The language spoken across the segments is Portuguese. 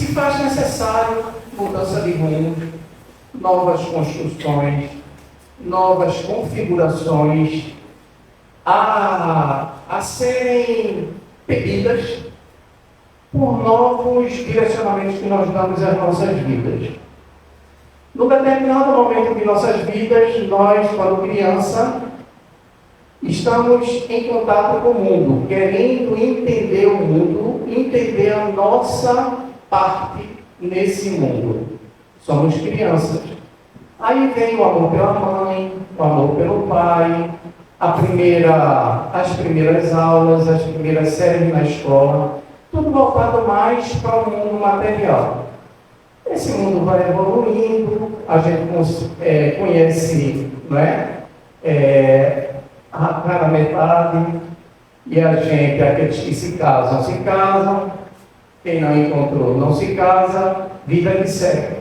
se faz necessário mudança de rumo, novas construções, novas configurações a serem pedidas por novos direcionamentos que nós damos às nossas vidas. Num determinado momento de nossas vidas, nós, quando criança, estamos em contato com o mundo, querendo entender o mundo, entender a nossa parte nesse mundo. Somos crianças. Aí vem o amor pela mãe, o amor pelo pai, as primeiras aulas, as primeiras séries na escola, tudo voltado mais para o mundo material. Esse mundo vai evoluindo, a gente conhece, não é? A metade, e a gente, aqueles que se casam, quem não encontrou não se casa, vida de segue.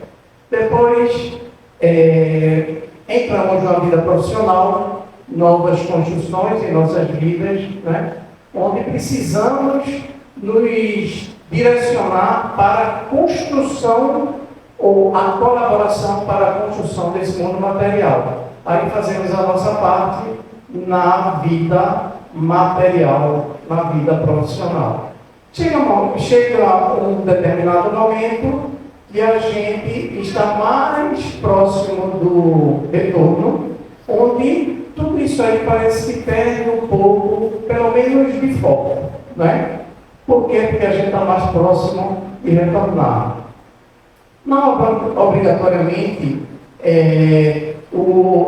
Depois, entramos numa vida profissional, novas construções em nossas vidas, né? Onde precisamos nos direcionar para a construção ou a colaboração para a construção desse mundo material. Aí fazemos a nossa parte na vida material, na vida profissional. Chega um determinado momento que a gente está mais próximo do retorno, onde tudo isso aí parece que perde um pouco, pelo menos de foco, né? Por quê? Porque a gente está mais próximo de retornar. Não obrigatoriamente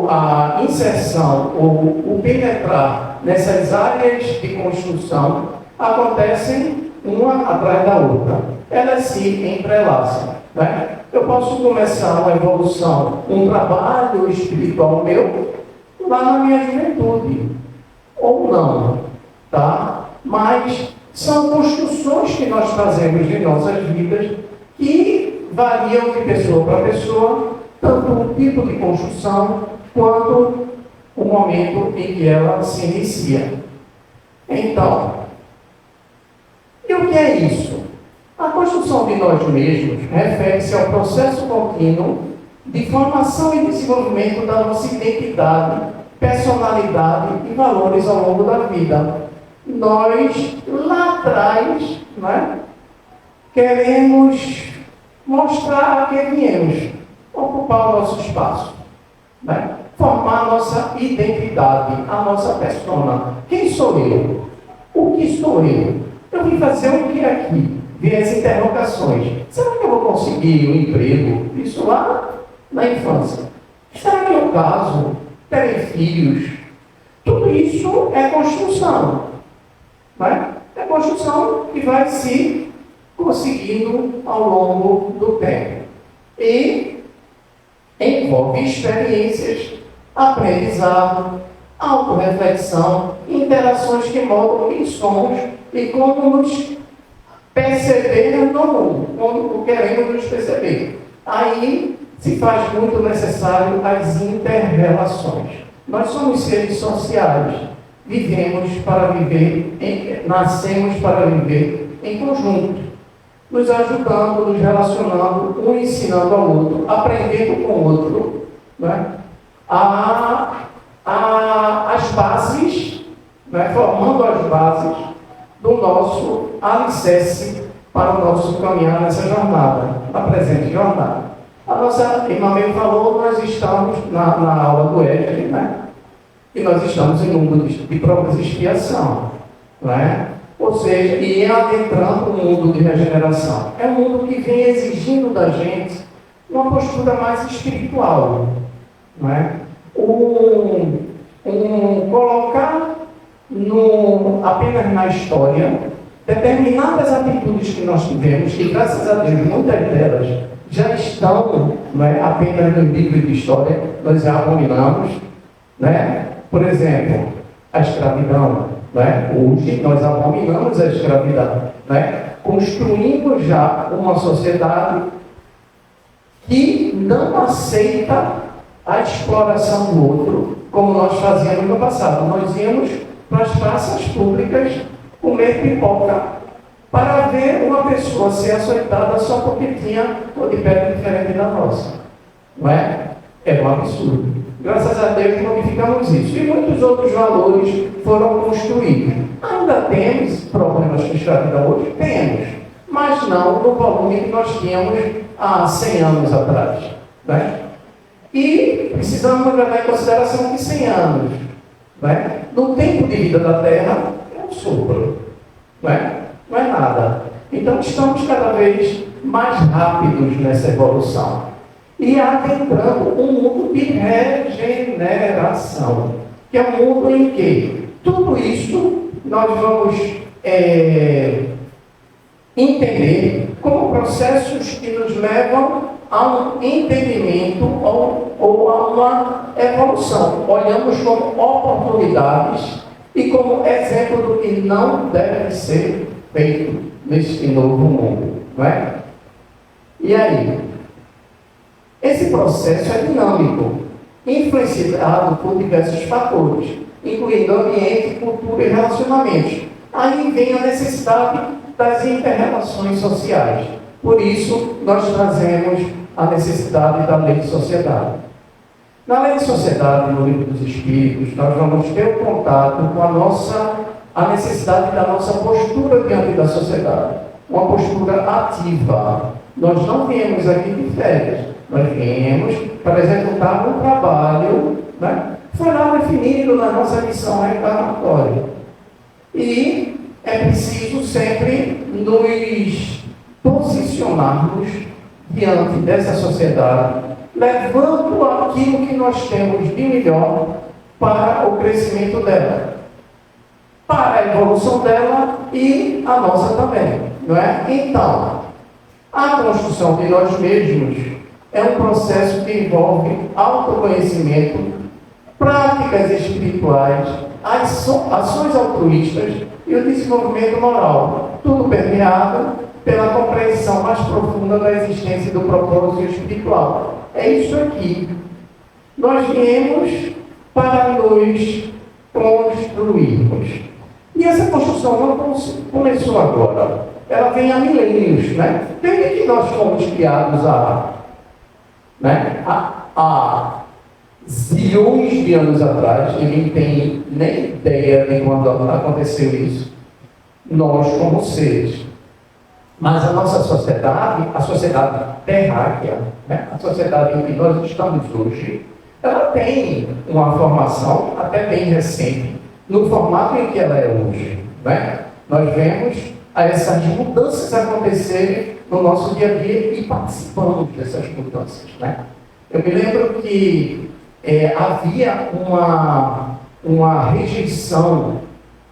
a inserção ou o penetrar nessas áreas de construção acontecem uma atrás da outra. Elas se entrelaçam, né? Eu posso começar uma evolução, um trabalho espiritual meu lá na minha juventude, ou não, tá? Mas são construções que nós fazemos em nossas vidas que variam de pessoa para pessoa, tanto o tipo de construção quanto o momento em que ela se inicia. Então, e o que é isso? A construção de nós mesmos refere-se ao processo contínuo de formação e desenvolvimento da nossa identidade, personalidade e valores ao longo da vida. Nós, lá atrás, né, queremos mostrar a que viemos, ocupar o nosso espaço, né? Formar a nossa identidade, a nossa persona. Quem sou eu? O que sou eu? Eu vim fazer o que aqui? Vem as interrogações. Será que eu vou conseguir um emprego? Isso lá na infância. Será que eu caso? Terei filhos? Tudo isso é construção. Né? É construção que vai se conseguindo ao longo do tempo. E envolve experiências, aprendizado, autorreflexão, interações que moldam quem somos e como nos perceber no mundo, como queremos nos perceber. Aí se faz muito necessário as inter-relações. Nós somos seres sociais, vivemos para viver, nascemos para viver em conjunto, nos ajudando, nos relacionando, um ensinando ao outro, aprendendo com o outro, né? As bases, né? Formando as bases do nosso alicerce para o nosso caminhar nessa jornada, na presente jornada. A nossa irmã mesmo falou, nós estamos na aula do Éder, né? E nós estamos em mundo de provas de expiação, né? Ou seja, e adentrando o mundo de regeneração. É um mundo que vem exigindo da gente uma postura mais espiritual, não é? Colocar apenas na história determinadas atitudes que nós tivemos, que graças a Deus muitas delas já estão, não é, apenas no livro de história, nós já abominamos, né? Por exemplo, a escravidão, né? Hoje nós abominamos a escravidão, né? Construímos já uma sociedade que não aceita a exploração do outro, como nós fazíamos no passado. Nós íamos para as praças públicas comer pipoca para ver uma pessoa ser açoitada só porque tinha cor de pele diferente da nossa. Não é? É um absurdo. Graças a Deus modificamos isso. E muitos outros valores foram construídos. Ainda temos problemas com escravidão hoje? Temos. Mas não no volume que nós tínhamos há 100 anos atrás. Né? E precisamos levar em consideração que 100 anos, né? No tempo de vida da Terra, é um sopro. Né? Não é nada. Então estamos cada vez mais rápidos nessa evolução. E adentrando um mundo de regeneração, que é um mundo em que tudo isso nós vamos entender como processos que nos levam a um entendimento ou a uma evolução. Olhamos como oportunidades e como exemplo do que não deve ser feito neste novo mundo. Não é? E aí? Esse processo é dinâmico, influenciado por diversos fatores, incluindo ambiente, cultura e relacionamentos. Aí vem a necessidade das inter-relações sociais. Por isso, nós trazemos a necessidade da lei de sociedade. Na lei de sociedade, no livro dos Espíritos, nós vamos ter o contato com a necessidade da nossa postura diante da sociedade. Uma postura ativa. Nós não viemos aqui de férias. Nós viemos para executar um trabalho, né? Foi lá definido na nossa missão reencarnatória. E é preciso sempre nos posicionarmos diante dessa sociedade, levando aquilo que nós temos de melhor para o crescimento dela, para a evolução dela e a nossa também, não é? Então, a construção de nós mesmos é um processo que envolve autoconhecimento, práticas espirituais, ações altruístas e o desenvolvimento moral, tudo permeado pela compreensão mais profunda da existência do propósito espiritual. É isso aqui. Nós viemos para nos construirmos. E essa construção não começou agora. Ela vem há milênios, né? Desde que nós fomos criados há zilhões de anos atrás, ninguém tem nem ideia de quando aconteceu isso, nós como seres. Mas a nossa sociedade, a sociedade terráquea, né, a sociedade em que nós estamos hoje, ela tem uma formação até bem recente, no formato em que ela é hoje. Né? Nós vemos essas mudanças acontecerem no nosso dia a dia e participamos dessas mudanças. Né? Eu me lembro que havia uma rejeição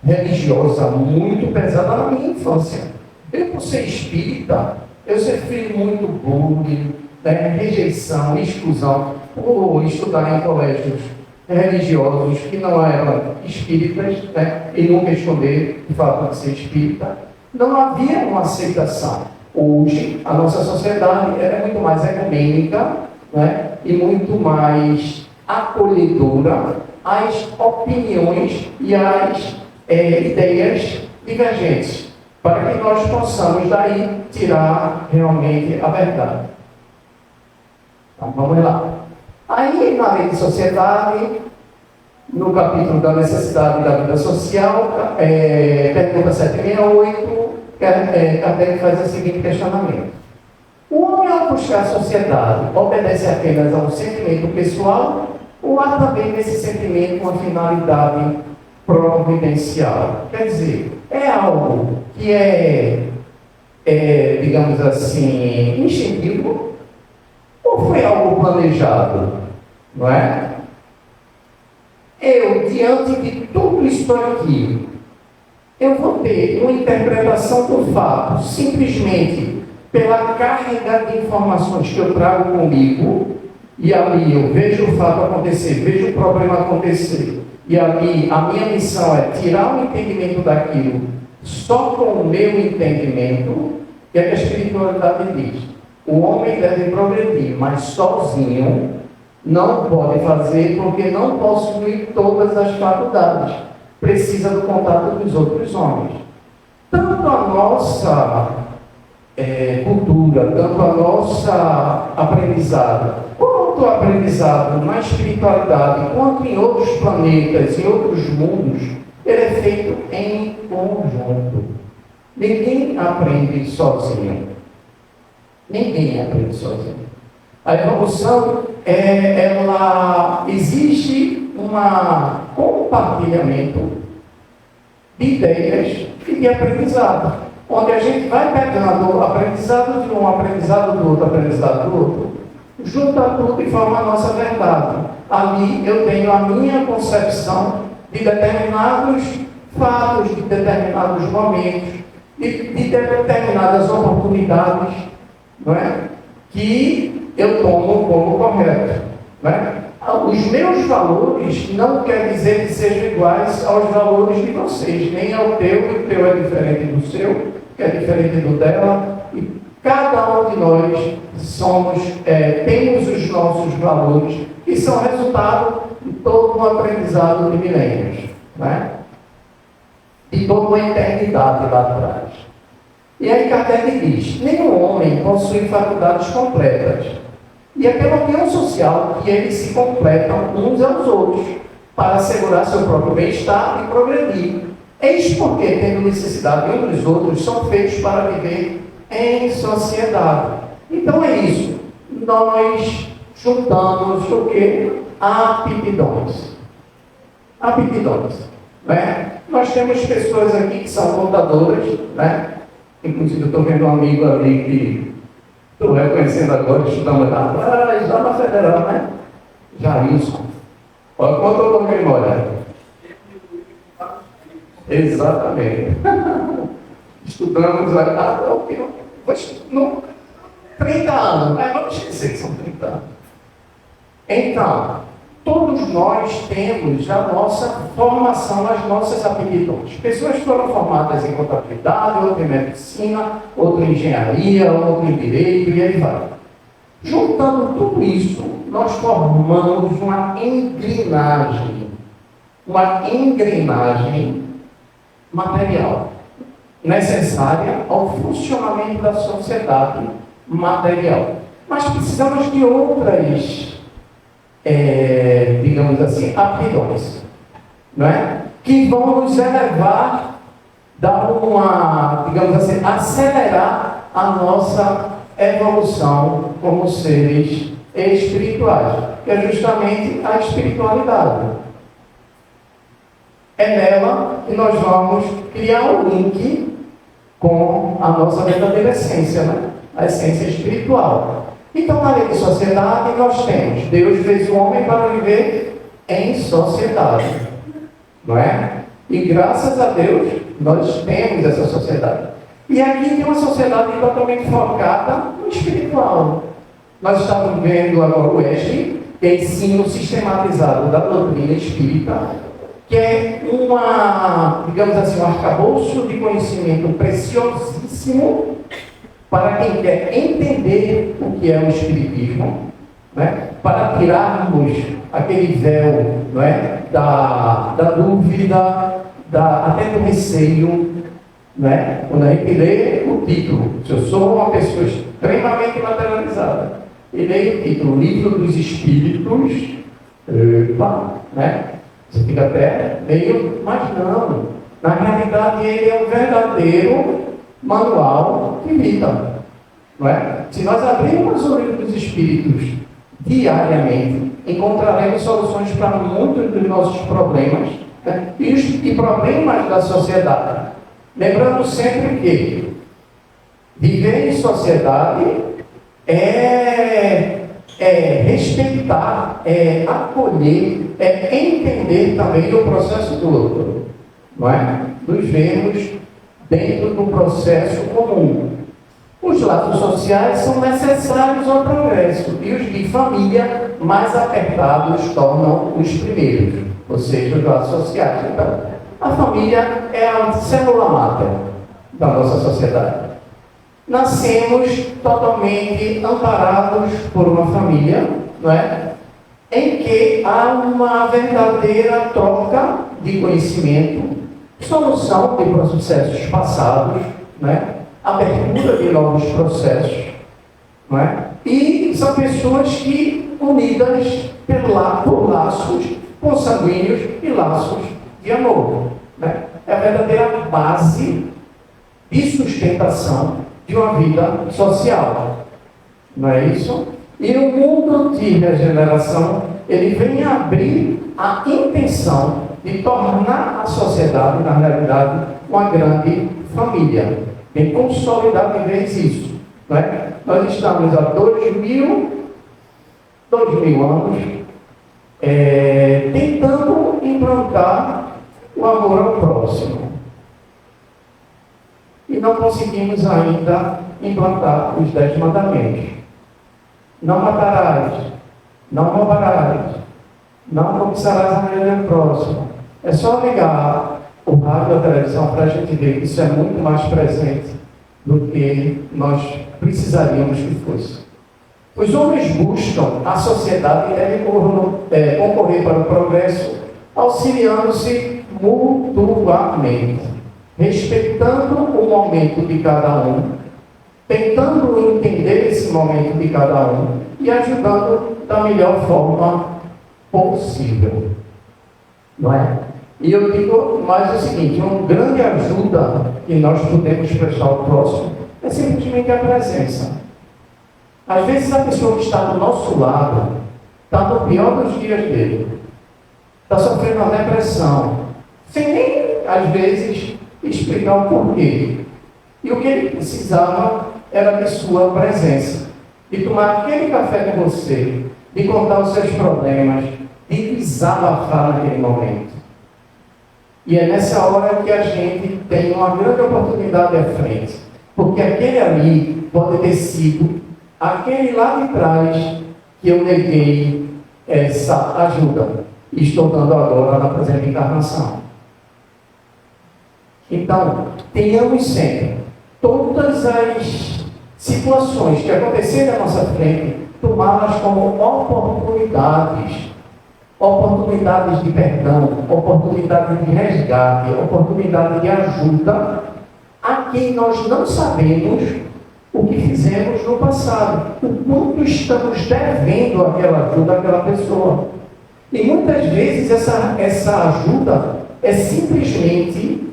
religiosa muito pesada na minha infância. Eu, por ser espírita, eu sofri muito bullying, né? Rejeição, exclusão, por estudar em colégios religiosos que não eram espíritas, né? E nunca esconder o fato de ser espírita. Não havia uma aceitação. Hoje, a nossa sociedade é muito mais ecumênica, né? E muito mais acolhedora às opiniões e às ideias divergentes, para que nós possamos daí tirar realmente a verdade. Então, vamos lá. Aí, na lei de sociedade, no capítulo da necessidade da vida social, pergunta 768, Kardec faz o seguinte questionamento. O homem, ao buscar a sociedade, obedece apenas a um sentimento pessoal ou há também nesse sentimento uma finalidade providencial? Quer dizer, é algo que digamos assim, instintivo ou foi algo planejado? Não é? Eu, diante de tudo isso aqui, eu vou ter uma interpretação do fato simplesmente pela carga de informações que eu trago comigo, e ali eu vejo o fato acontecer, vejo o problema acontecer, e ali a minha missão é tirar o entendimento daquilo só com o meu entendimento, que a espiritualidade diz. O homem deve progredir, mas sozinho não pode fazer, porque não possui todas as faculdades. Precisa do contato dos outros homens. Tanto a nossa cultura, tanto a nossa aprendizado, quanto o aprendizado na espiritualidade, quanto em outros planetas, em outros mundos, ele é feito em conjunto. Ninguém aprende sozinho. Ninguém aprende sozinho. A evolução, ela existe um compartilhamento de ideias e de aprendizado, onde a gente vai pegando o aprendizado de um, aprendizado do outro, aprendizado do outro, junta tudo e forma a nossa verdade. Ali eu tenho a minha concepção de determinados fatos, de determinados momentos, de determinadas oportunidades, não é? Que eu tomo como correto. Não é? Os meus valores não quer dizer que sejam iguais aos valores de vocês, nem ao teu, e o teu é diferente do seu, que é diferente do dela, e cada um de nós temos os nossos valores, que são resultado de todo um aprendizado de milênios, não é? De toda uma eternidade lá atrás. E aí Kardec diz: nenhum homem possui faculdades completas. E é pela união social que eles se completam uns aos outros, para assegurar seu próprio bem-estar e progredir. Eis porque, tendo necessidade uns dos outros, são feitos para viver em sociedade. Então é isso. Nós juntamos o quê? Aptidões. Aptidões. Né? Nós temos pessoas aqui que são contadoras, né? Inclusive eu estou vendo um amigo ali que estou reconhecendo agora, estudando já na Federal, né? Já isso. Olha quanto eu estou com memória. Exatamente. Estudamos há 30 anos, mas vamos esquecer que são 30 anos. Então, todos nós temos a nossa formação, as nossas aptidões. Pessoas foram formadas em contabilidade, outra em medicina, outra em engenharia, outra em direito, e aí vai. Juntando tudo isso, nós formamos uma engrenagem material, necessária ao funcionamento da sociedade material. Mas precisamos de outras, digamos assim, aptidões, não é? Que vão nos elevar, dar digamos assim, acelerar a nossa evolução como seres espirituais, que é justamente a espiritualidade. É nela que nós vamos criar um link com a nossa verdadeira essência, né? A essência espiritual. Então, na lei de sociedade, nós temos: Deus fez o homem para viver em sociedade, não é? E graças a Deus, nós temos essa sociedade. E aqui tem uma sociedade totalmente focada no espiritual. Nós estamos vendo agora o ESG, que é ensino sistematizado da doutrina espírita, que é digamos assim, um arcabouço de conhecimento preciosíssimo para quem quer entender o que é o Espiritismo, né? Para tirarmos aquele véu, não é? da dúvida, até do receio, né? Quando a gente lê o título, se eu sou uma pessoa extremamente materializada e leio o título, Livro dos Espíritos, né? Você fica até meio, mas não. Na realidade, ele é um verdadeiro manual de vida, não é? Se nós abrirmos o Livro dos Espíritos diariamente, encontraremos soluções para muitos dos nossos problemas, né? E problemas da sociedade. Lembrando sempre que viver em sociedade é respeitar, é acolher, é entender também o processo do outro, não é? Nos vemos dentro do processo comum. Os laços sociais são necessários ao progresso e os de família mais apertados tornam os primeiros, ou seja, os laços sociais. Então, a família é a célula máter da nossa sociedade. Nascemos totalmente amparados por uma família, não é? Em que há uma verdadeira troca de conhecimento, solução de processos passados, não é? abertura de novos processos, não é? E são pessoas que, unidas por laços consanguíneos e laços de amor, né? É a verdadeira base de sustentação de uma vida social, não é isso? E o mundo de regeneração, ele vem abrir a intenção de tornar a sociedade, na realidade, uma grande família. Vem consolidar de vez isso, não é? Nós estamos há 2000 anos tentando implantar o amor ao próximo. E não conseguimos ainda implantar os 10 mandamentos. Não matarás, não roubarás, não cobiçarás a mulher do próximo. É só ligar o rádio ou a televisão para a gente ver que isso é muito mais presente do que nós precisaríamos que fosse. Os homens buscam a sociedade e devem concorrer para o progresso, auxiliando-se mutuamente, respeitando o momento de cada um, tentando entender esse momento de cada um e ajudando da melhor forma possível. Não é? E eu digo mais o seguinte: uma grande ajuda que nós podemos prestar ao próximo é simplesmente a presença. Às vezes a pessoa que está do nosso lado está no pior dos dias dele, está sofrendo uma depressão, sem nem, às vezes, explicar o porquê. E o que ele precisava era de sua presença, de tomar aquele café com você, de contar os seus problemas, de desabafar naquele momento. E é nessa hora que a gente tem uma grande oportunidade à frente, porque aquele ali pode ter sido aquele lá de trás que eu neguei essa ajuda e estou dando agora na presente encarnação. Então, tenhamos sempre todas as situações que acontecerem à nossa frente, tomá-las como oportunidades de perdão, oportunidades de resgate, oportunidade de ajuda a quem nós não sabemos o que fizemos no passado, o quanto estamos devendo aquela ajuda àquela pessoa. E muitas vezes essa ajuda é simplesmente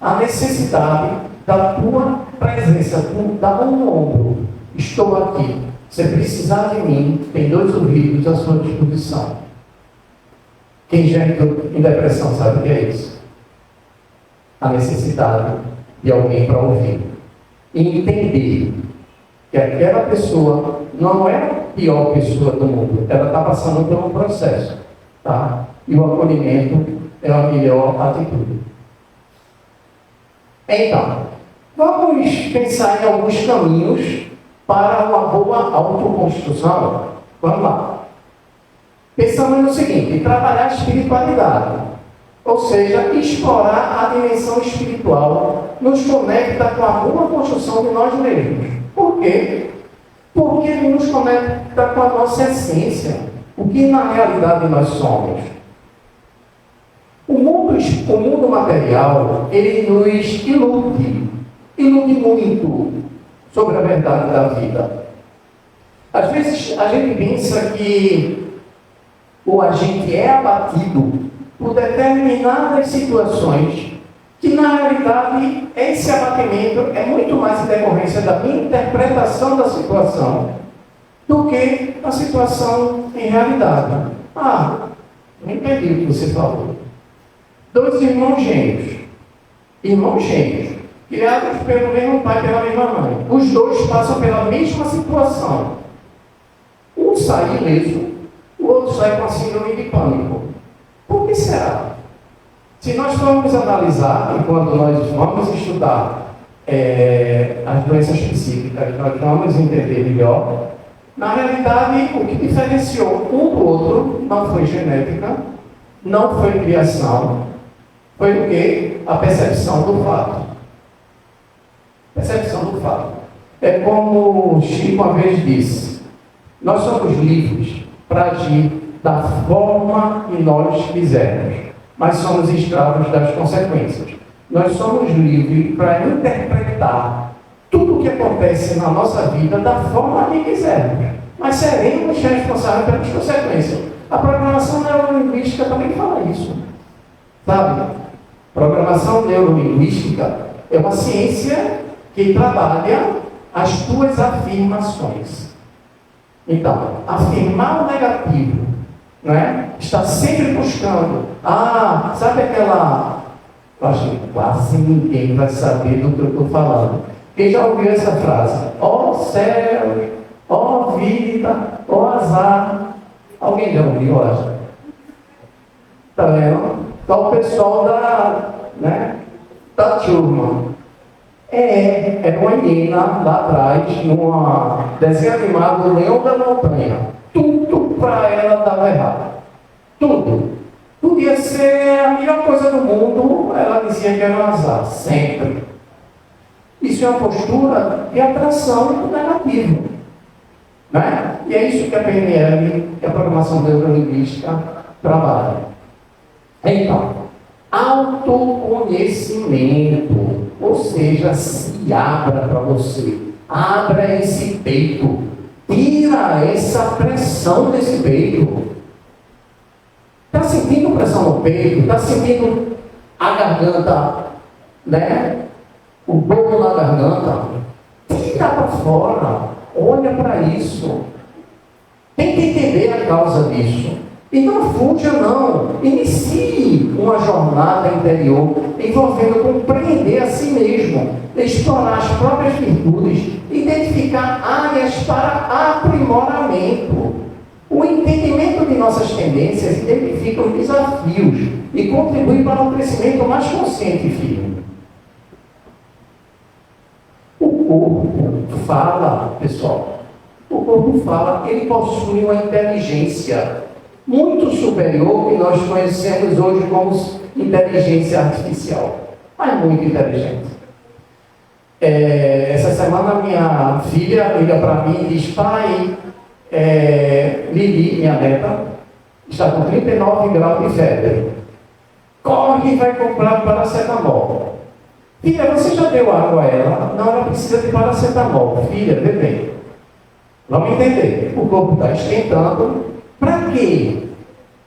a necessidade da tua presença, da mão no ombro. Estou aqui. Se precisar de mim, tem 2 ouvidos à sua disposição. Quem já entrou em depressão sabe o que é isso? A necessidade de alguém para ouvir. E entender que aquela pessoa não é a pior pessoa do mundo. Ela está passando por um processo. Tá? E o acolhimento é a melhor atitude. Então, vamos pensar em alguns caminhos para uma boa autoconstrução. Vamos lá. Pensamos no seguinte: trabalhar a espiritualidade. Ou seja, explorar a dimensão espiritual nos conecta com a boa construção de nós mesmos. Por quê? Porque ele nos conecta com a nossa essência, o que na realidade nós somos. O mundo material, ele nos ilude muito sobre a verdade da vida. Às vezes a gente pensa que ou a gente é abatido por determinadas situações que na realidade esse abatimento é muito mais em decorrência da minha interpretação da situação do que a situação em realidade. Não entendi o que você falou. 2 irmãos gêmeos, criados pelo mesmo pai e pela mesma mãe. Os 2 passam pela mesma situação. Um sai ileso, o outro sai com a síndrome de pânico. Por que será? Se nós formos analisar, enquanto nós vamos estudar as doenças psíquicas, nós vamos entender melhor. Na realidade, o que diferenciou um do outro não foi genética, não foi criação, foi o quê? A percepção do fato. Percepção do fato. É como Chico uma vez disse: nós somos livres para agir da forma que nós quisermos, mas somos escravos das consequências. nós somos livres para interpretar tudo o que acontece na nossa vida da forma que quisermos, mas seremos responsáveis pelas consequências. A programação neurolinguística também fala isso, sabe? Programação neurolinguística é uma ciência que trabalha as tuas afirmações. Então, afirmar o negativo, não é? Está sempre buscando. Sabe aquela... Eu acho que quase ninguém vai saber do que eu estou falando. Quem já ouviu essa frase? Ó céu, ó vida, ó azar. Alguém já ouviu, acho? Está vendo? Então o pessoal da turma. Era uma hiena lá atrás, numa desenho animado do Leão da Montanha. Tudo para ela dava errado. Tudo. Podia ser a melhor coisa do mundo, ela dizia que era um azar, sempre. Isso é uma postura de atração do negativo. Né? E é isso que a PNL, que a programação neurolinguística, trabalha. Então, autoconhecimento, ou seja, se abra para você, abra esse peito, tira essa pressão desse peito. Está sentindo pressão no peito? Está sentindo a garganta, né? O bolo na garganta? Tira para fora, olha para isso. Tem que entender a causa disso. E não fuja, não. Inicie uma jornada interior envolvendo compreender a si mesmo, explorar as próprias virtudes, identificar áreas para aprimoramento. O entendimento de nossas tendências identifica os desafios e contribui para um crescimento mais consciente e firme. O corpo fala, pessoal. O corpo fala, ele possui uma inteligência muito superior que nós conhecemos hoje como inteligência artificial, mas muito inteligente. Essa semana minha filha liga para mim e diz: pai, Lili, minha neta, está com 39 graus de febre. Corre e vai comprar paracetamol. Filha, você já deu água a ela? Não, ela precisa de paracetamol. Filha, vê bem. Vamos entender. O corpo está esquentando. Para quê?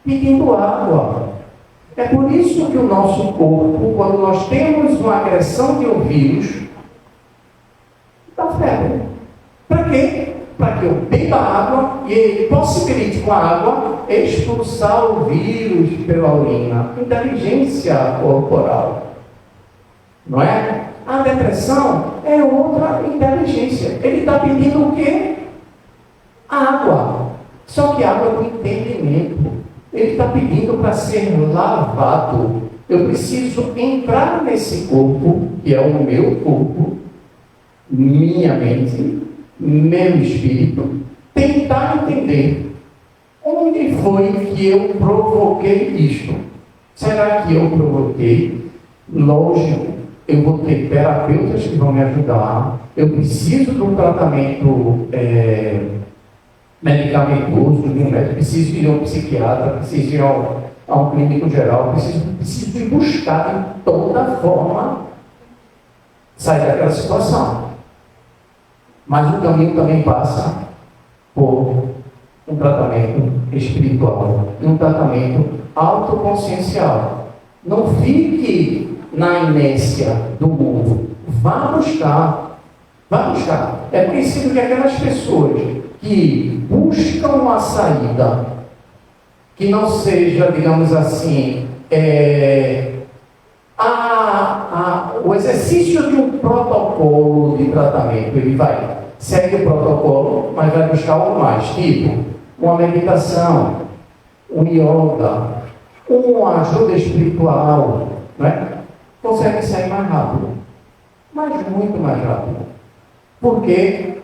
Pedindo água. É por isso que o nosso corpo, quando nós temos uma agressão de um vírus, dá febre. Para quê? Para que eu beba água e ele possibilite com a água expulsar o vírus pela urina. Inteligência corporal. Não é? A depressão é outra inteligência. Ele está pedindo o quê? Água. Só que água do entendimento. Ele está pedindo para ser lavado. Eu preciso entrar nesse corpo, que é o meu corpo, minha mente, meu espírito, tentar entender onde foi que eu provoquei isto. Será que eu provoquei? Lógico, eu vou ter terapeutas que vão me ajudar. Eu preciso de um tratamento medicamentoso, de um médico, preciso ir a um psiquiatra, preciso ir a um clínico geral, preciso ir buscar de toda forma sair daquela situação. Mas o caminho também passa por um tratamento espiritual, um tratamento autoconsciencial. Não fique na inércia do mundo. Vá buscar. Vá buscar. É conhecido que aquelas pessoas que buscam uma saída que não seja, digamos assim, o exercício de um protocolo de tratamento, ele segue o protocolo, mas vai buscar algo mais, tipo uma meditação, um yoga, uma ajuda espiritual, né? Consegue sair mais rápido, mas muito mais rápido. Por quê?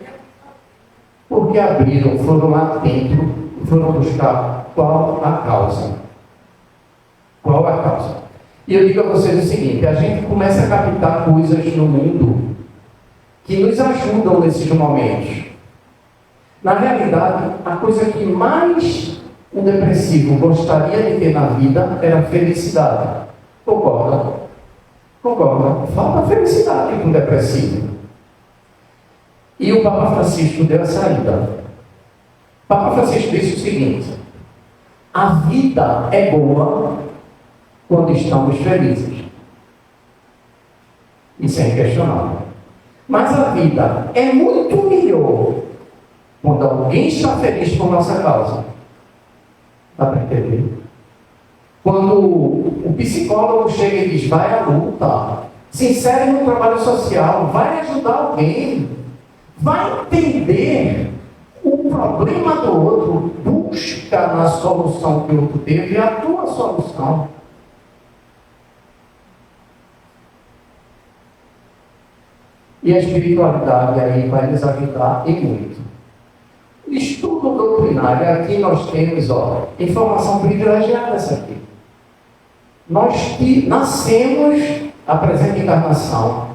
Porque abriram, foram lá dentro, foram buscar qual a causa. Qual a causa? E eu digo a vocês o seguinte: a gente começa a captar coisas no mundo que nos ajudam nesses momentos. Na realidade, a coisa que mais um depressivo gostaria de ter na vida era felicidade. Concordam? Concorda? Falta felicidade com o depressivo. E o Papa Francisco deu a saída. O Papa Francisco disse o seguinte: a vida é boa quando estamos felizes. Isso é inquestionável. Mas a vida é muito melhor quando alguém está feliz por nossa causa. Dá para entender? Quando o psicólogo chega e diz: vai à luta, se insere no trabalho social, vai ajudar alguém, vai entender o problema do outro, busca na solução que o outro teve a tua solução. E a espiritualidade aí vai nos ajudar e muito. Estudo doutrinário, aqui nós temos, informação privilegiada essa aqui. Nós que nascemos, a presente encarnação,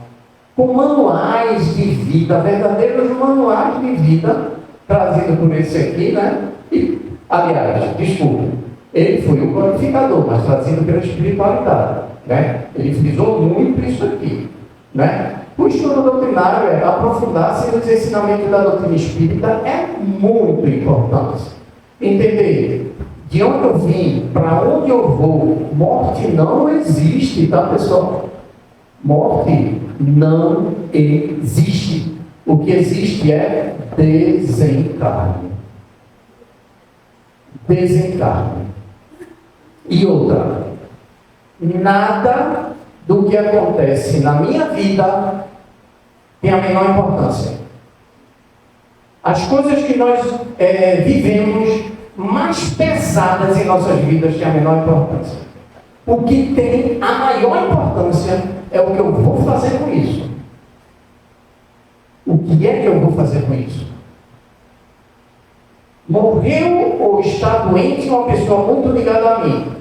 com manuais de vida, verdadeiros manuais de vida, trazido por esse aqui, né? E, aliás, desculpe, ele foi o codificador, mas trazido pela espiritualidade, né? Ele frisou muito isso aqui, né? O estudo doutrinário é aprofundar-se nos ensinamentos da doutrina espírita, é muito importante. Entender de onde eu vim, para onde eu vou. Morte não existe, tá, pessoal? Morte não existe. O que existe é desencarne. Desencarne. E outra, nada do que acontece na minha vida tem a menor importância. As coisas que nós vivemos mais pesadas em nossas vidas têm a menor importância. O que tem a maior importância é o que eu vou fazer com isso. O que é que eu vou fazer com isso? Morreu ou está doente uma pessoa muito ligada a mim.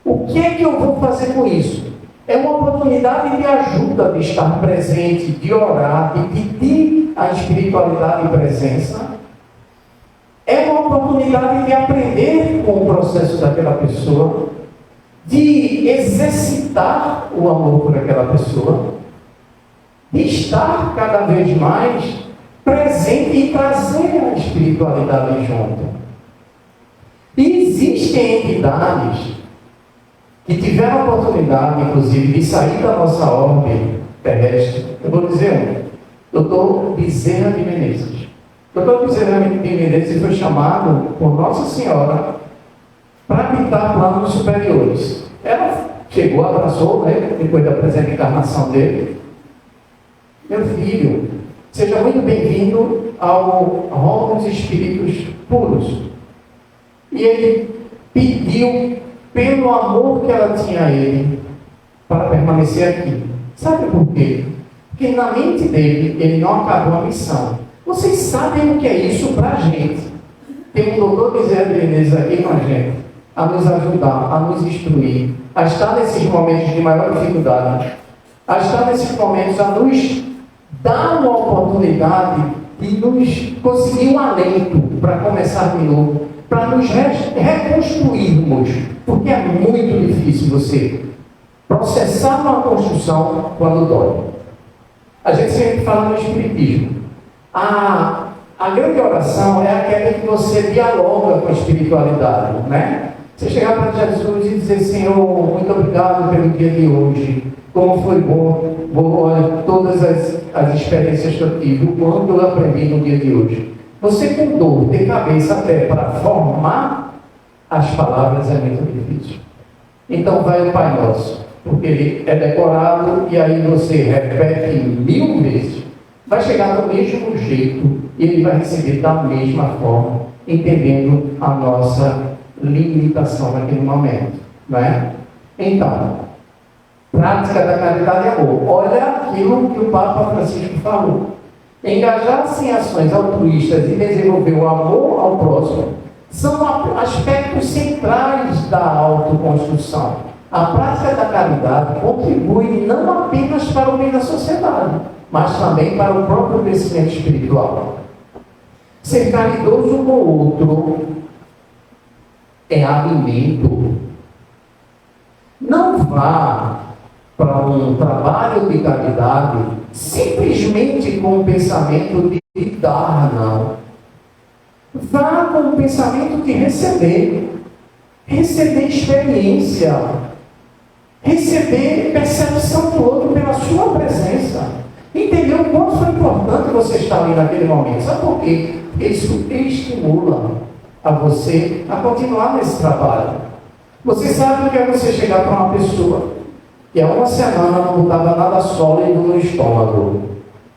O que é que eu vou fazer com isso? É uma oportunidade de ajuda, de estar presente, de orar, de pedir a espiritualidade e presença. É uma oportunidade de aprender com o processo daquela pessoa, de exercitar o amor por aquela pessoa, de estar cada vez mais presente e trazer a espiritualidade junto. E existem entidades que tiveram a oportunidade, inclusive, de sair da nossa ordem terrestre. Eu vou dizer Dr. Bezerra de Menezes. Dr. Bezerra de Menezes foi chamado por Nossa Senhora para habitar planos superiores. Ela chegou, abraçou, né, depois da presente encarnação dele. Meu filho, seja muito bem-vindo ao rol dos espíritos puros. E ele pediu, pelo amor que ela tinha a ele, para permanecer aqui. Sabe por quê? Porque na mente dele, ele não acabou a missão. Vocês sabem o que é isso para a gente. Tem um doutor Bezerra de Menezes aqui com a gente, a nos ajudar, a nos instruir, a estar nesses momentos de maior dificuldade, a estar nesses momentos a nos dar uma oportunidade de nos conseguir um alento para começar de novo, para nos reconstruirmos, porque é muito difícil você processar uma construção quando dói. A gente sempre fala no Espiritismo. A grande oração é aquela que você dialoga com a espiritualidade, né? Você chegar para Jesus e dizer: Senhor, muito obrigado pelo dia de hoje, como foi bom, olha, todas as experiências que eu tive, o quanto eu aprendi no dia de hoje. Você com dor, ter cabeça até para formar as palavras é muito difícil. Então vai o Pai Nosso, porque ele é decorado e aí você repete 1000 vezes. Vai chegar do mesmo jeito e ele vai receber da mesma forma, entendendo a nossa limitação naquele momento, não é? Então, prática da caridade e amor. Olha aquilo que o Papa Francisco falou. Engajar-se em ações altruístas e desenvolver o amor ao próximo são aspectos centrais da autoconstrução. A prática da caridade contribui não apenas para o bem da sociedade, mas também para o próprio crescimento espiritual. Ser caridoso com o outro é alimento. Não vá para um trabalho de caridade simplesmente com o pensamento de dar, não. Vá com o pensamento de receber. Receber experiência. Receber percepção do outro pela sua presença. Entender o quanto foi importante você estar ali naquele momento. Sabe por quê? Isso estimula a você a continuar nesse trabalho. Você sabe o que é você chegar para uma pessoa que há uma semana não botava nada sólido no estômago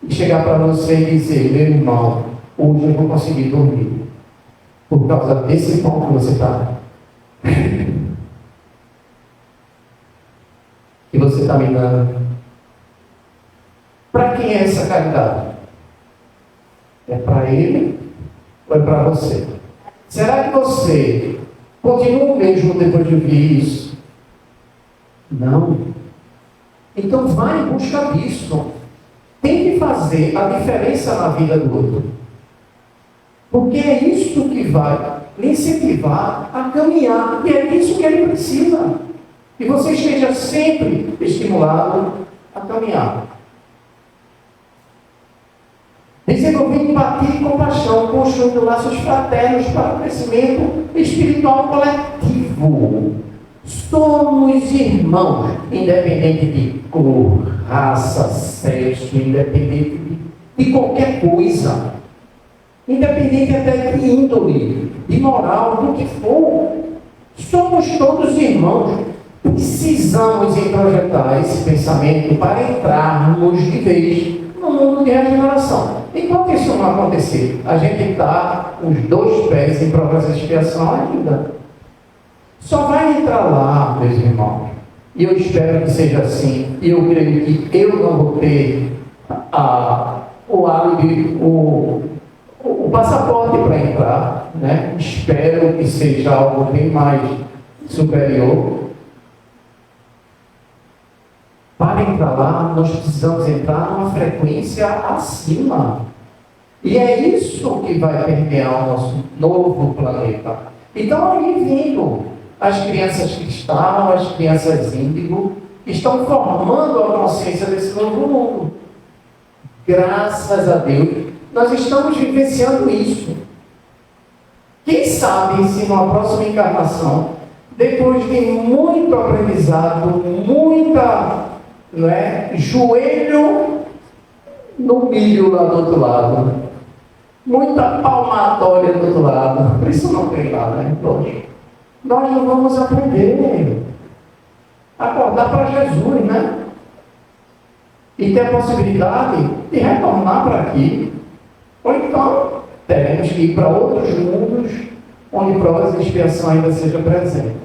e chegar para você e dizer: meu irmão, hoje eu vou conseguir dormir por causa desse pão que você está que você está me dando. Para quem é essa caridade? É para ele ou é para você? Será que você continua o mesmo depois de ouvir isso? Não. Então vai em busca disso. Tem que fazer a diferença na vida do outro. Porque é isso que vai lhe incentivar a caminhar. E é isso que ele precisa. Que você esteja sempre estimulado a caminhar. Desenvolver empatia e compaixão, construindo laços fraternos para o crescimento espiritual coletivo. Somos irmãos, independente de cor, raça, sexo, independente de qualquer coisa. Independente até de índole, de moral, do que for. Somos todos irmãos. Precisamos introjetar esse pensamento para entrarmos de vez no mundo de regeneração. Enquanto isso não acontecer, a gente está com os dois pés em progresso de expiação ainda. Só vai entrar lá, meus irmãos. E eu espero que seja assim. E eu creio que eu não vou ter o álibi, o passaporte para entrar, né? Espero que seja algo bem mais superior. Para entrar lá, nós precisamos entrar numa frequência acima. E é isso que vai permear o nosso novo planeta. Então, aí vindo as crianças cristal, as crianças índigo, estão formando a consciência desse novo mundo. Graças a Deus, nós estamos vivenciando isso. Quem sabe se numa próxima encarnação, depois de muito aprendizado, muita joelho no milho lá do outro lado, muita palmatória do outro lado, por isso não tem lá, né? Nós não vamos aprender a acordar para Jesus, né? E ter a possibilidade de retornar para aqui. Ou então, teremos que ir para outros mundos onde provas de expiação ainda seja presente.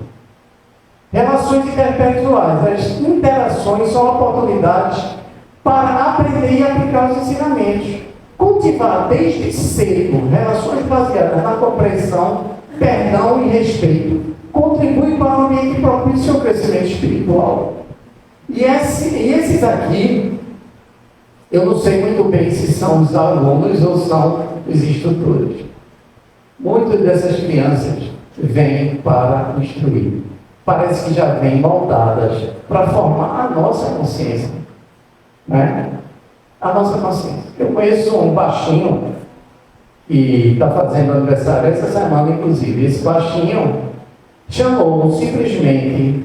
Relações interpessoais. As interações são oportunidades para aprender e aplicar os ensinamentos. Cultivar desde cedo relações baseadas na compreensão, perdão e respeito contribui para um ambiente propício ao crescimento espiritual. E esses aqui, eu não sei muito bem se são os alunos ou são os instrutores. Muitas dessas crianças vêm para instruir. Parece que já vêm moldadas para formar a nossa consciência. Né? A nossa consciência. Eu conheço um baixinho que está fazendo aniversário essa semana, inclusive. Esse baixinho chamou simplesmente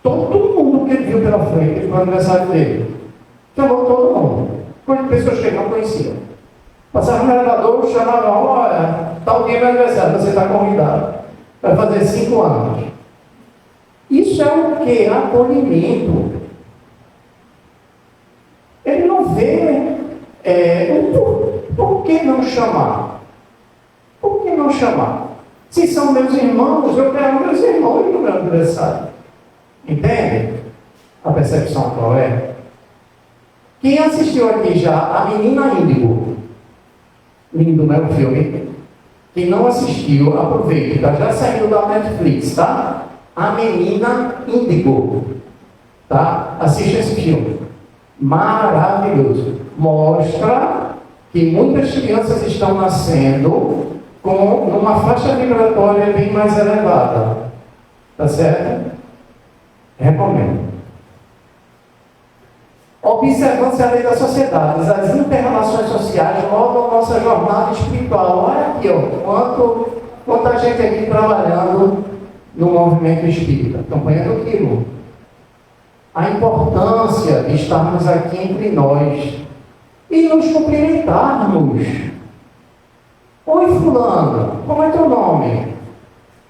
todo mundo que ele viu pela frente para o aniversário dele. Chamou todo mundo. Quantas pessoas que ele não conhecia. Passava no elevador, chamava: olha, tal dia é meu aniversário, você está convidado. Vai fazer 5 anos. Isso é o que? Acolhimento. Ele não vê por que não chamar? Por que não chamar? Se são meus irmãos, eu quero meus irmãos no meu aniversário. Entende? A percepção qual é? Quem assistiu aqui já A Menina Índigo? Lindo, né, o filme? Quem não assistiu, aproveite, tá já saindo da Netflix, tá? A Menina Índigo, tá? Assista esse filme. Maravilhoso. Mostra que muitas crianças estão nascendo com uma faixa vibratória bem mais elevada. Tá certo? Recomendo. Observando-se a lei das sociedades, as interrelações sociais moldam nossa jornada espiritual. Olha aqui, ó, quanta gente aqui trabalhando no movimento espírita, acompanhando aquilo. A importância de estarmos aqui entre nós e nos cumprimentarmos. Oi, fulano, como é teu nome?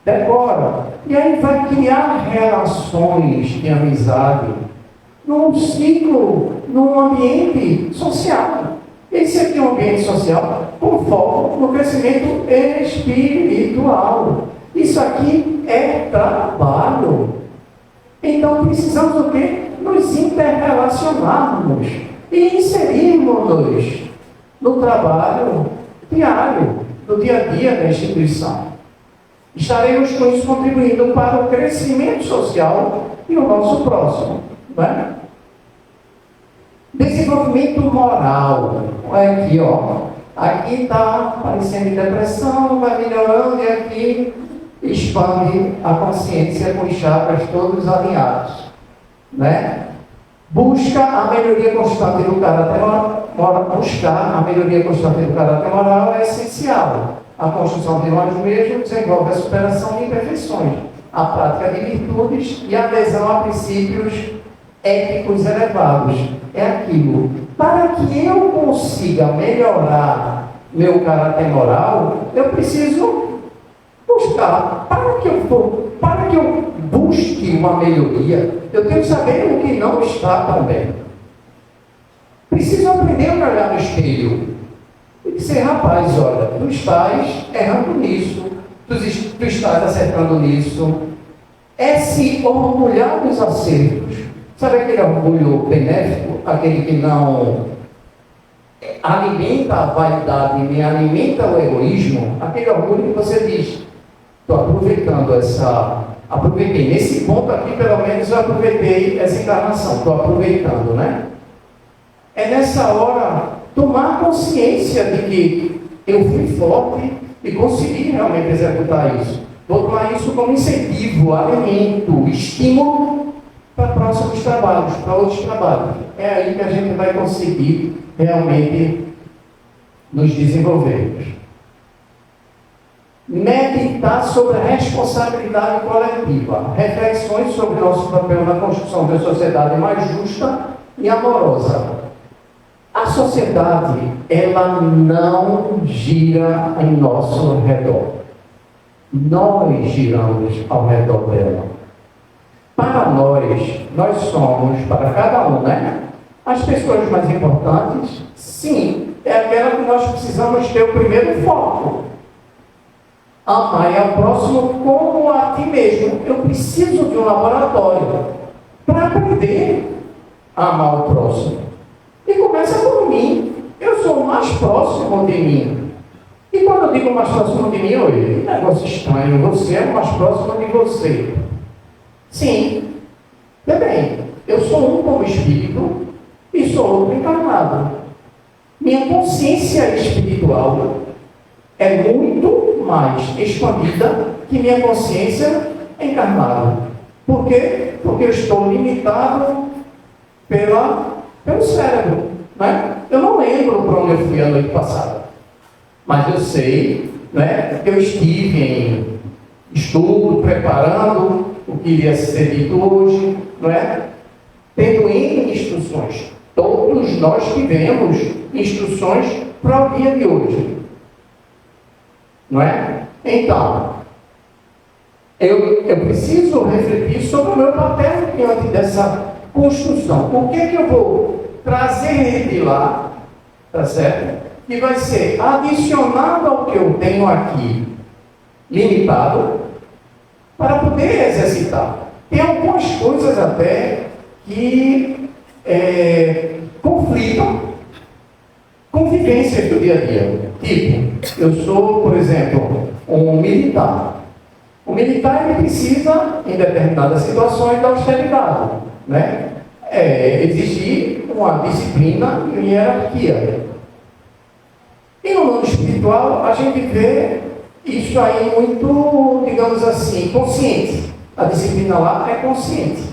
Decora. E aí vai criar relações de amizade num ciclo, num ambiente social. Esse aqui é um ambiente social com foco no crescimento espiritual. Isso aqui é trabalho. Então precisamos o quê? Nos interrelacionarmos e inserirmos-nos no trabalho diário, no dia a dia da instituição. Estaremos com isso contribuindo para o crescimento social e o nosso próximo. Não é? Desenvolvimento moral. Olha aqui, ó. Aqui está aparecendo depressão, vai melhorando e aqui expande a consciência com os chakras todos alinhados. Né? Busca a melhoria constante do caráter moral. Buscar a melhoria constante do caráter moral é essencial. A construção de nós mesmos desenvolve a superação de imperfeições, a prática de virtudes e a adesão a princípios éticos elevados. É aquilo. Para que eu consiga melhorar meu caráter moral, eu preciso buscar. Para que eu busque uma melhoria, eu tenho que saber o que não está tão bem. Preciso aprender a olhar no espelho. E dizer, rapaz, olha, tu estás errando nisso, tu estás acertando nisso. É se orgulhar dos acertos. Sabe aquele orgulho benéfico? Aquele que não alimenta a vaidade, nem alimenta o egoísmo? Aquele orgulho que você diz, estou aproveitando aproveitei, nesse ponto aqui pelo menos eu aproveitei essa encarnação, estou aproveitando, né? É nessa hora tomar consciência de que eu fui forte e consegui realmente executar isso. Vou tomar isso como incentivo, alimento, estímulo para próximos trabalhos, para outros trabalhos. É aí que a gente vai conseguir realmente nos desenvolvermos. Meditar sobre a responsabilidade coletiva. Reflexões sobre nosso papel na construção de uma sociedade mais justa e amorosa. A sociedade, ela não gira em nosso redor. Nós giramos ao redor dela. Para nós somos, para cada um, né? As pessoas mais importantes, sim, é aquela que nós precisamos ter o primeiro foco. Amar ao próximo como a ti mesmo. Eu preciso de um laboratório para aprender a amar o próximo. E começa por mim. Eu sou o mais próximo de mim. E quando eu digo mais próximo de mim, olha, que negócio estranho, você é o mais próximo de você. Sim, também. Eu sou um como espírito e sou outro encarnado. Minha consciência espiritual é muito mais expandida que minha consciência encarnada. Por quê? Porque eu estou limitado pelo cérebro. Né? Eu não lembro para onde eu fui a noite passada. Mas eu sei, né, que eu estive em estudo, preparando o que iria ser dito hoje, não é? Tendo N instruções. Todos nós tivemos instruções para o dia de hoje. Não é? Então, eu preciso refletir sobre o meu papel diante dessa construção. O que é que eu vou trazer de lá, tá certo? Que vai ser adicionado ao que eu tenho aqui, limitado, para poder exercitar. Tem algumas coisas até que conflitam com vivências do dia a dia. Tipo, eu sou, por exemplo, um militar. O militar ele precisa, em determinadas situações, da austeridade, né? Exigir uma disciplina e hierarquia. E no mundo espiritual, a gente vê isso aí muito, digamos assim, consciente. A disciplina lá é consciente.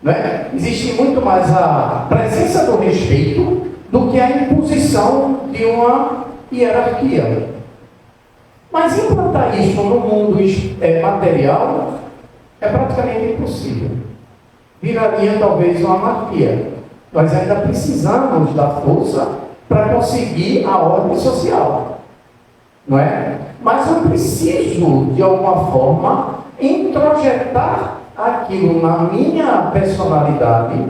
né? Existe muito mais a presença do respeito do que a imposição de uma hierarquia. Mas implantar isso no mundo material é praticamente impossível. Viraria talvez uma anarquia. Nós ainda precisamos da força para conseguir a ordem social, não é? Mas eu preciso, de alguma forma, introjetar aquilo na minha personalidade,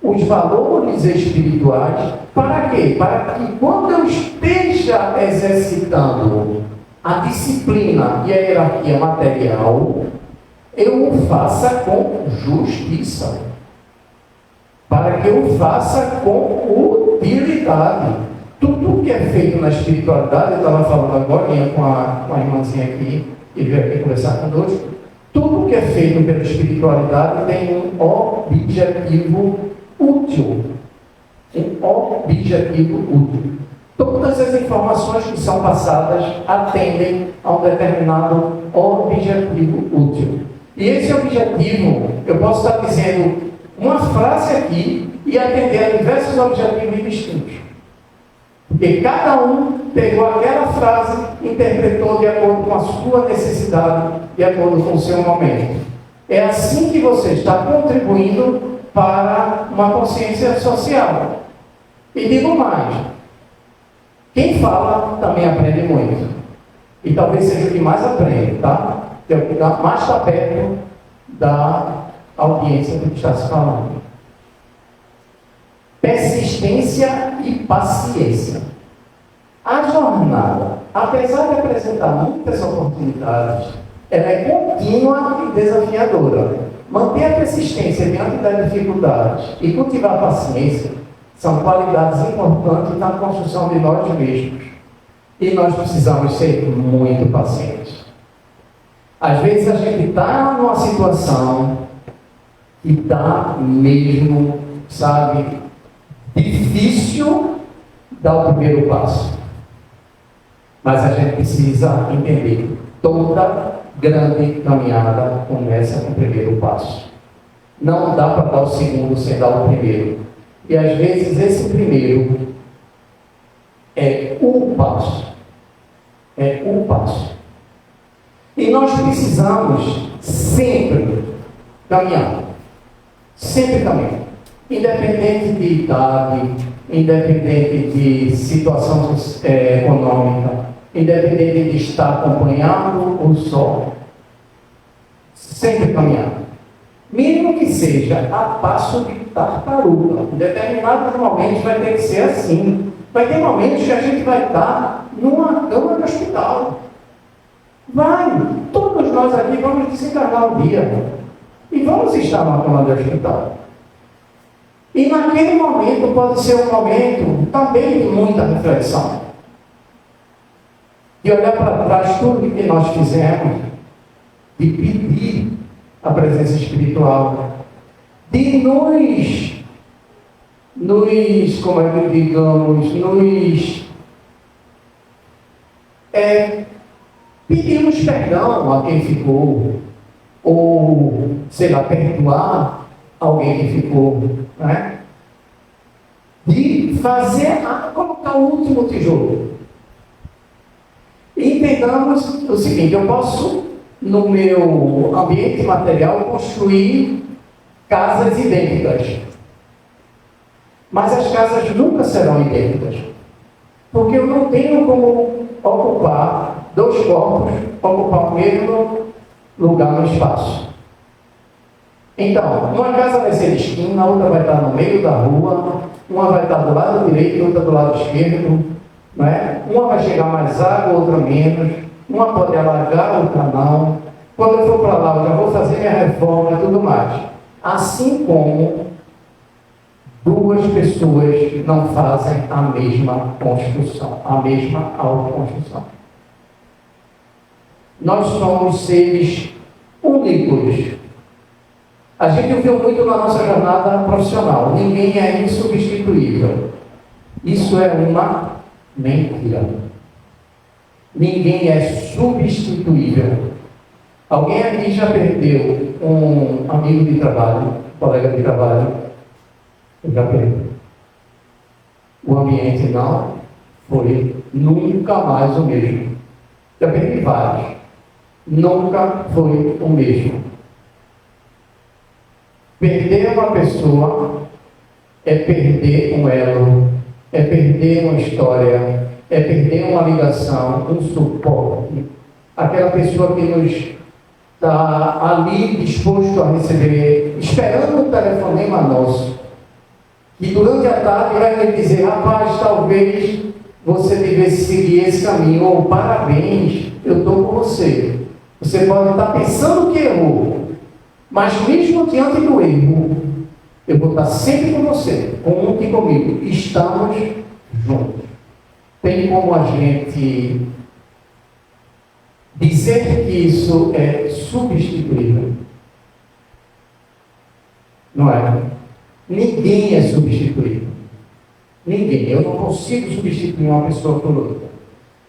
os valores espirituais, para quê? Para que quando eu esteja exercitando a disciplina e a hierarquia material, eu o faça com justiça. Para que eu faça com utilidade. Tudo que é feito na espiritualidade, eu estava falando agora com a irmãzinha aqui, que veio aqui conversar conosco, tudo que é feito pela espiritualidade tem um objetivo útil. Um objetivo útil. Todas as informações que são passadas atendem a um determinado objetivo útil. E esse objetivo, eu posso estar dizendo uma frase aqui e atender a diversos objetivos distintos. Porque cada um pegou aquela frase e interpretou de acordo com a sua necessidade, de acordo com o seu momento. É assim que você está contribuindo para uma consciência social. E digo mais, quem fala também aprende muito. E talvez seja o que mais aprende, tá? É o que mais está perto da audiência do que está se falando. Persistência e paciência. A jornada, apesar de apresentar muitas oportunidades, ela é contínua e desafiadora. Manter a persistência diante das dificuldades e cultivar a paciência são qualidades importantes na construção de nós mesmos. E nós precisamos ser muito pacientes. Às vezes a gente está numa situação e está mesmo, sabe, difícil dar o primeiro passo. Mas a gente precisa entender, toda grande caminhada começa com o primeiro passo. Não dá para dar o segundo sem dar o primeiro. E às vezes esse primeiro é o passo. É o passo. E nós precisamos sempre caminhar. Sempre caminhar. Independente de idade, independente de situação econômica, independente de estar acompanhando o sol. Sempre caminhar. Mesmo que seja a passo de tartaruga. Em determinados momentos vai ter que ser assim. Vai ter momentos que a gente vai estar numa cama de hospital. Vai, todos nós aqui vamos desencarnar um dia. E vamos estar numa cama de hospital. E naquele momento pode ser um momento também de muita reflexão. De olhar para trás tudo que nós fizemos, de pedir a presença espiritual, de como é que digamos, pedirmos perdão a quem ficou, ou, sei lá, perdoar alguém que ficou, né? De colocar o último tijolo. E entendamos o seguinte, eu posso, no meu ambiente material, construir casas idênticas. Mas as casas nunca serão idênticas. Porque eu não tenho como ocupar dois corpos, ocupar o mesmo lugar no espaço. Então, uma casa vai ser de esquina, a outra vai estar no meio da rua, uma vai estar do lado direito, outra do lado esquerdo, não é? Uma vai chegar mais água, outra menos, uma pode alagar, outra não. Quando eu for para lá, eu já vou fazer minha reforma e tudo mais. Assim como duas pessoas não fazem a mesma construção, a mesma autoconstrução. Nós somos seres únicos. A gente viu muito na nossa jornada profissional. Ninguém é insubstituível. Isso é uma mentira. Ninguém é substituível. Alguém aqui já perdeu um amigo de trabalho? colega de trabalho, eu já perdi. O ambiente não foi nunca mais o mesmo. Já perdi vários. Nunca foi o mesmo. Perder uma pessoa é perder um elo, é perder uma história, é perder uma ligação, um suporte. Aquela pessoa que nos está ali disposto a receber, esperando um telefonema nosso, e durante a tarde vai me dizer: rapaz, talvez você devesse seguir esse caminho, ou parabéns, eu estou com você. Você pode estar pensando que errou, mas mesmo diante do erro, eu vou estar sempre com você, com e comigo. Estamos juntos. Tem como a gente dizer que isso é substituível? Não é? Ninguém é substituível. Ninguém. Eu não consigo substituir uma pessoa por outra.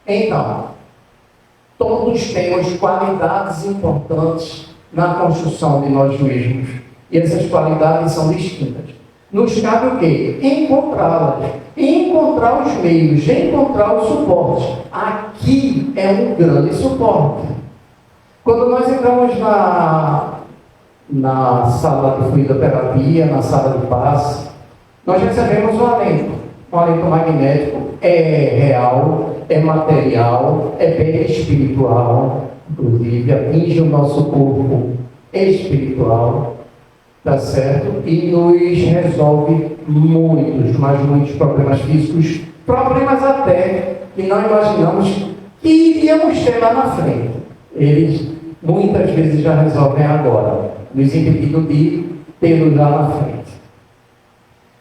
Então, todos temos qualidades importantes na construção de nós mesmos. E essas qualidades são distintas. Nos cabe o quê? Encontrá-las. Encontrar os meios, encontrar o suporte. Aqui é um grande suporte. Quando nós entramos na sala de fluidoterapia, na sala de passe, nós recebemos um alento magnético. É real, é material, é bem espiritual, inclusive atinge o nosso corpo espiritual, tá certo? E nos resolve muitos, mas muitos problemas físicos, problemas até que não imaginamos que iríamos ter lá na frente. Eles muitas vezes já resolvem agora, nos impedindo de tê-los lá na frente.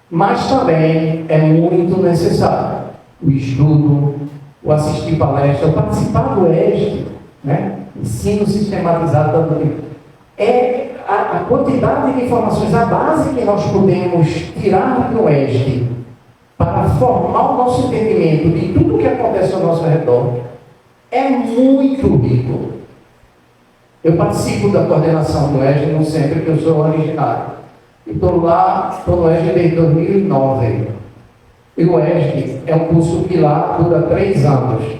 Mas também é muito necessário o estudo, o assistir palestra, o participar do ESG, né? Ensino sistematizado. É a quantidade de informações, a base que nós podemos tirar do ESG para formar o nosso entendimento de tudo o que acontece ao nosso redor é muito rico. Eu participo da coordenação do ESG, não sempre, que eu sou originário. E estou no ESG desde 2009. E o ESG é um curso que lá dura 3 anos.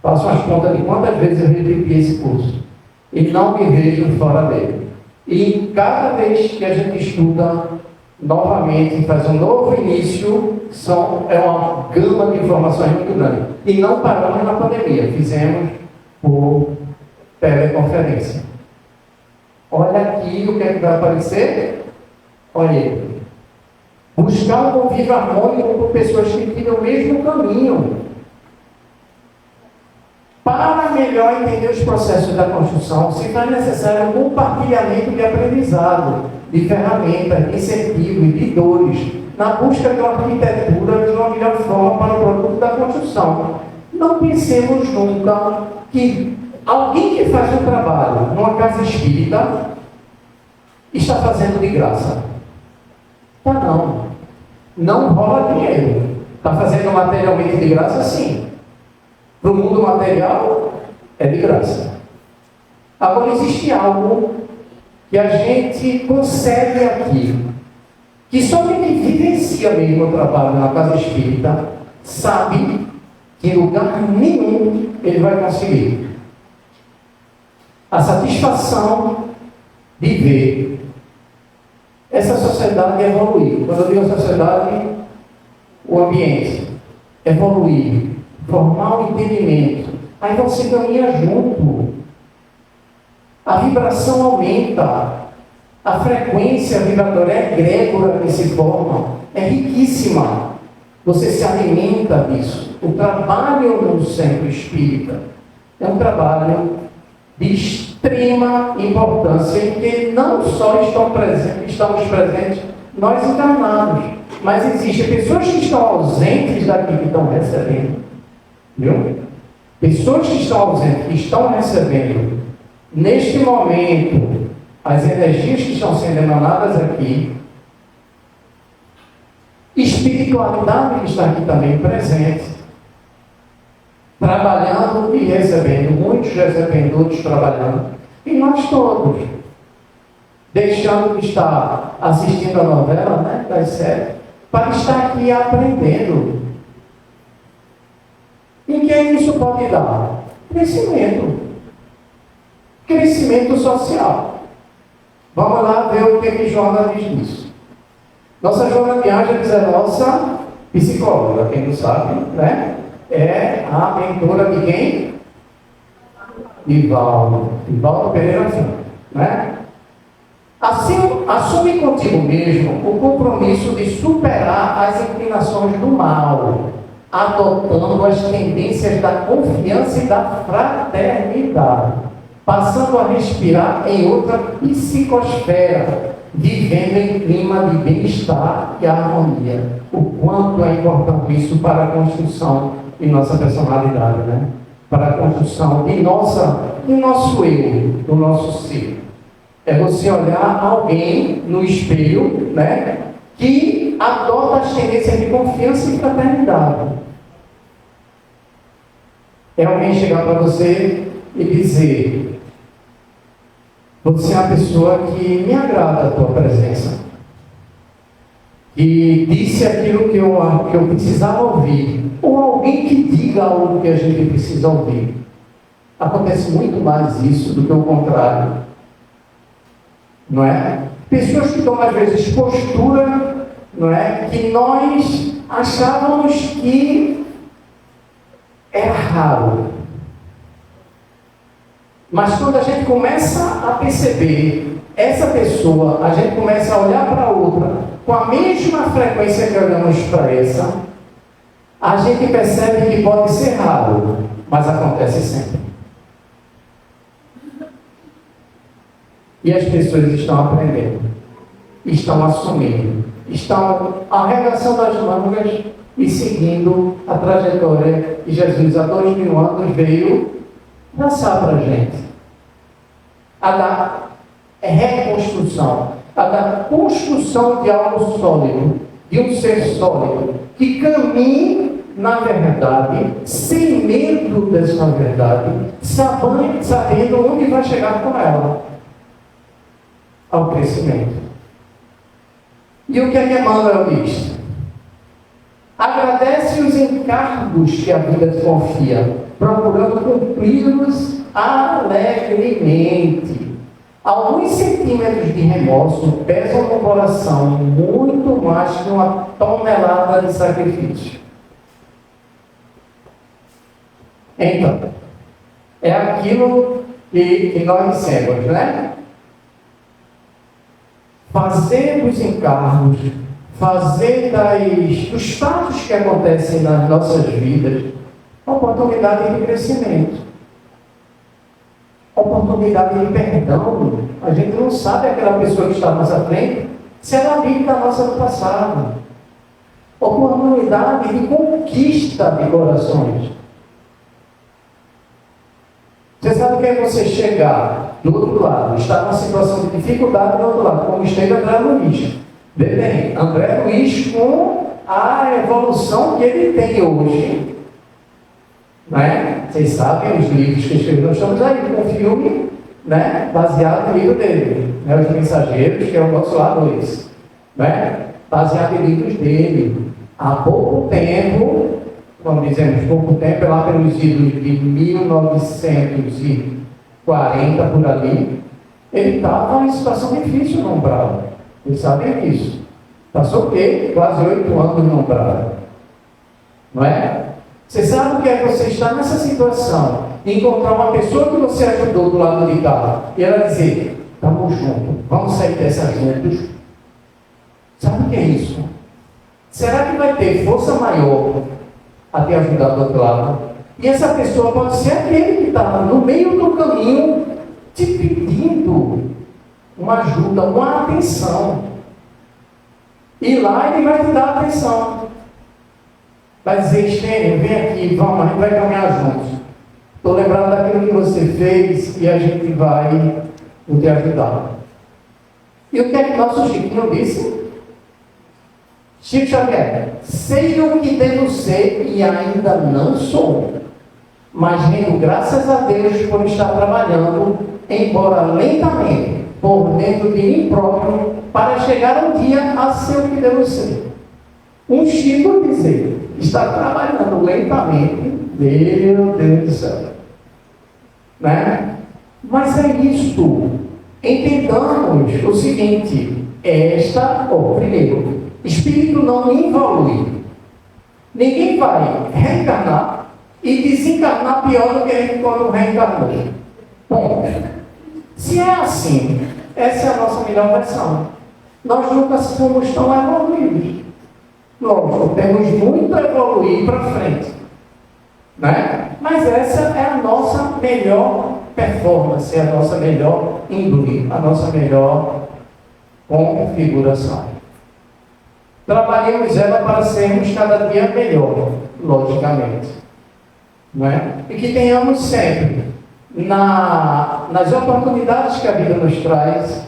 Faço as contas de quantas vezes eu repeti esse curso. E não me vejo fora dele. E cada vez que a gente estuda novamente, faz um novo início, é uma gama de informações muito grande. E não paramos na pandemia, fizemos por teleconferência. Olha aqui o que é que vai aparecer. Olha aí. Buscar um convívio harmônico com pessoas que trilham o mesmo caminho. Para melhor entender os processos da construção, se faz necessário um compartilhamento de aprendizado, de ferramentas, de incentivos, de dores, na busca de uma arquitetura de uma melhor forma para o produto da construção. Não pensemos nunca que alguém que faz um trabalho numa casa espírita está fazendo de graça. Tá não. Não rola dinheiro. Está fazendo materialmente de graça, sim. Para o mundo material, é de graça. Agora, existe algo que a gente consegue aqui, que só quem vivencia mesmo o trabalho na casa espírita sabe que em lugar nenhum ele vai conseguir. A satisfação de ver essa sociedade evoluir. Quando eu digo sociedade, o ambiente evoluir, formar um entendimento. Aí você caminha junto. A vibração aumenta. A frequência vibratória é egrégora que se forma. É riquíssima. Você se alimenta disso. O trabalho no centro espírita é um trabalho de extrema importância, em que não só estamos presentes nós encarnados, mas existem pessoas que estão ausentes daqui que estão recebendo. Viu? Pessoas que estão ausentes, que estão recebendo neste momento as energias que estão sendo emanadas aqui, espiritualidade que está aqui também presente, trabalhando e recebendo, muitos recebendo, outros trabalhando, e nós todos. deixando de estar assistindo a novela, né, das séries, para estar aqui aprendendo. E que isso pode dar? Crescimento. Crescimento social. Vamos lá ver o que Joana diz disso. Nossa Joana de Ângeles é nossa psicóloga, quem não sabe, né? É a mentora de quem? Divaldo Pereira Filho, né? Assim, assume contigo mesmo o compromisso de superar as inclinações do mal, adotando as tendências da confiança e da fraternidade, passando a respirar em outra psicosfera, vivendo em clima de bem-estar e harmonia. O quanto é importante isso para a construção de nossa personalidade, né? Para a construção de nosso eu, do nosso ser. É você olhar alguém no espelho, né, que adota as tendências de confiança e fraternidade. É alguém chegar para você e dizer: você é uma pessoa que me agrada a tua presença. E disse aquilo que eu precisava ouvir. Ou alguém que diga algo que a gente precisa ouvir. Acontece muito mais isso do que o contrário. Não é? Pessoas que tomam às vezes postura, não é? Que nós achávamos que era raro. Mas quando a gente começa a perceber essa pessoa, a gente começa a olhar para a outra com a mesma frequência que olhamos para essa, a gente percebe que pode ser raro, mas acontece sempre. E as pessoas estão aprendendo, estão assumindo, estão arregaçando as mangas e seguindo a trajetória que Jesus há 2000 anos veio traçar para a gente. A da reconstrução, a da construção de algo sólido, de um ser sólido, que caminhe na verdade, sem medo dessa verdade, sabendo onde vai chegar com ela. Ao crescimento. E o que é que Emmanuel diz? Agradece os encargos que a vida te confia, procurando cumpri-los alegremente. Alguns centímetros de remorso pesam no coração muito mais que uma tonelada de sacrifício. Então, é aquilo que nós dissemos, né? Fazer dos encargos, fazer dos fatos que acontecem nas nossas vidas, oportunidade de crescimento, oportunidade de perdão. A gente não sabe aquela pessoa que está mais à frente, se ela vive da nossa do passado. Oportunidade de conquista de corações. Você sabe o que é você chegar do outro lado, estar numa situação de dificuldade do outro lado, como esteve André Luiz. Vê bem, André Luiz com a evolução que ele tem hoje. Né? Vocês sabem os livros que escreveu, nós estamos aí com um filme, né, baseado no livro dele, né, Os Mensageiros, que é o nosso lado Luiz, né, baseado em livros dele. Há pouco tempo, vamos dizer, pouco tempo, lá pelos idos de 1940 por ali, ele estava em situação difícil no umbral. Vocês sabem disso. Passou o quê? Quase 8 anos no umbral. Não é? Você sabe o que é que você está nessa situação? Encontrar uma pessoa que você ajudou do lado de cá e ela dizer: estamos juntos, vamos sair dessa juntos. Sabe o que é isso? Será que vai ter força maior a te ajudar do outro lado? E essa pessoa pode ser aquele que está no meio do caminho te pedindo uma ajuda, uma atenção. E lá ele vai te dar atenção. Vai dizer: Estênio, vem aqui, vamos, a gente vai caminhar juntos. Estou lembrando daquilo que você fez e a gente vai te ajudar. E o que é que nosso Chiquinho disse? Chico Xavier: sei o que devo ser e ainda não sou, mas rendo graças a Deus por estar trabalhando, embora lentamente, por dentro de mim próprio para chegar um dia a ser o que devo ser. Um Chico dizer, está trabalhando lentamente, meu Deus do céu. Né? Mas é isto. Entendamos o seguinte, primeiro, espírito não evolui. Ninguém vai reencarnar e desencarnar pior do que quando reencarnou. Bom, se é assim, essa é a nossa melhor versão. Nós nunca fomos tão evoluídos. Lógico, temos muito a evoluir para frente. Né? Mas essa é a nossa melhor performance, a nossa melhor índole, a nossa melhor configuração. Trabalhemos ela para sermos cada dia melhor, logicamente. Não é? E que tenhamos sempre, nas oportunidades que a vida nos traz,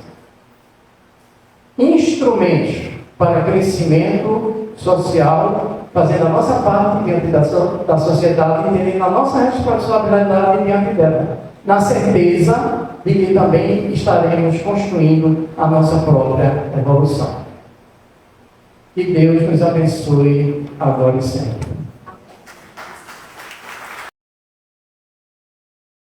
instrumentos para crescimento social, fazendo a nossa parte diante da sociedade, entendendo a nossa responsabilidade diante dela, na certeza de que também estaremos construindo a nossa própria evolução. Que Deus nos abençoe agora e sempre.